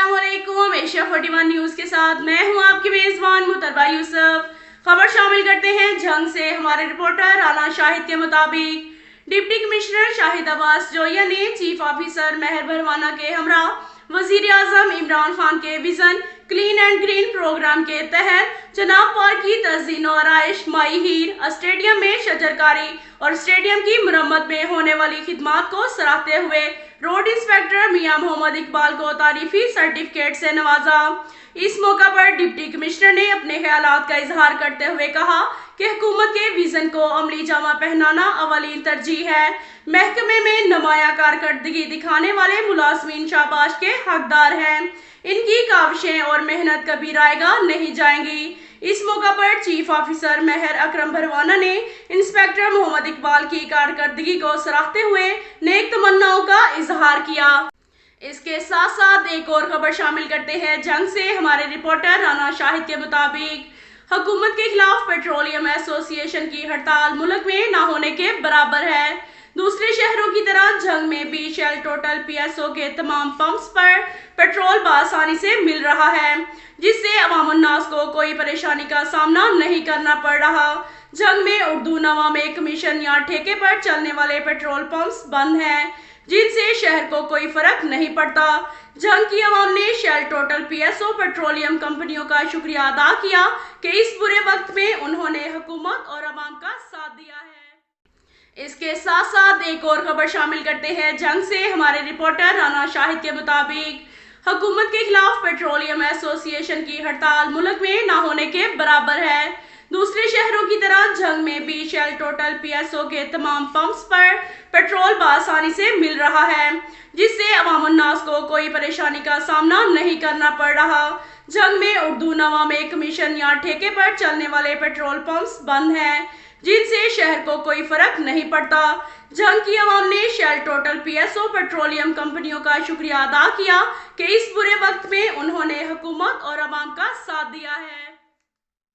अस्सलाम वालेकुम। Asia 41 news के साथ मैं हूं आपकी मेज़बान मुतरबा यूसुफ। खबर शामिल करते हैं जंग से। हमारे रिपोर्टर राना शाहिद के मुताबिक डिप्टी कमिश्नर शाहिद अब्बास जोया ने चीफ ऑफिसर मेहर भरवाना के हमरा वजीर आजम इमरान खान के vision clean and green programme के तहत जनाब पार्क की तज़ीन और आराइश, माई हीर स्टेडियम में शजरकारी और स्टेडियम की मुरम्मत में होने वाली खिदमात को सराहते हुए रोड इंस्पेक्टर मियां मोहम्मद इकबाल को तारीफी सर्टिफिकेट से नवाजा। इस मौका पर डिप्टी कमिश्नर ने अपने ख्यालात का इजहार करते हुए कहा कि हुकूमत के विजन को अमली जामा पहनाना अवलीन तरजीह है। महकमे में नुमाया कारकर्दगी दिखाने वाले मुलाजमीन शाबाश के हकदार हैं। इनकी काविशें और मेहनत कभी रायगा नहीं जाएंगी। इस मौका पर चीफ ऑफिसर मेहर अकरम भरवाना ने इंस्पेक्टर मोहम्मद इकबाल की कारकर्दगी को सराहते हुए नेक तमन्नाओं का इजहार किया। इसके साथ साथ एक और खबर शामिल करते हैं जंग से। हमारे रिपोर्टर राना शाहिद के मुताबिक हुकूमत के खिलाफ पेट्रोलियम एसोसिएशन की हड़ताल मुल्क में ना होने के बराबर है। दूसरे शहरों की तरह जंग में भी शेल टोटल पीएसओ के तमाम पंप्स पर पेट्रोल बआसानी से मिल रहा है, जिससे अवामुन्नास को कोई परेशानी का सामना नहीं करना पड़ रहा। जंग में उर्दू नवा में कमीशन या ठेके पर चलने वाले पेट्रोल पंप्स बंद हैं, जिनसे शहर को कोई फर्क नहीं पड़ता। जंग की आवाम ने शेल टोटल पीएसओ पेट्रोलियम कंपनियों का शुक्रिया अदा किया कि इस बुरे वक्त में उन्होंने हुकूमत और आवाम का साथ दिया है। इसके साथ साथ एक और खबर शामिल करते हैं जंग से। हमारे रिपोर्टर राना शाहिद के मुताबिक हुकूमत के खिलाफ पेट्रोलियम एसोसिएशन की हड़ताल मुल्क में ना होने के बराबर है। दूसरे शहरों की तरह जंग में भी शेल टोटल पीएसओ के तमाम पंप्स पर पेट्रोल बआसानी से मिल रहा है, जिससे अवामुन्नास को कोई परेशानी का सामना नहीं करना पड़ रहा। जंग में उर्दू नवा में कमीशन या ठेके पर चलने वाले पेट्रोल पंप्स बंद हैं, जिनसे शहर को कोई फर्क नहीं पड़ता। जंग की आवाम ने शेल टोटल पीएसओ पेट्रोलियम कंपनियों का शुक्रिया अदा किया कि इस बुरे वक्त में उन्होंने हुकूमत और आवाम का साथ दिया है।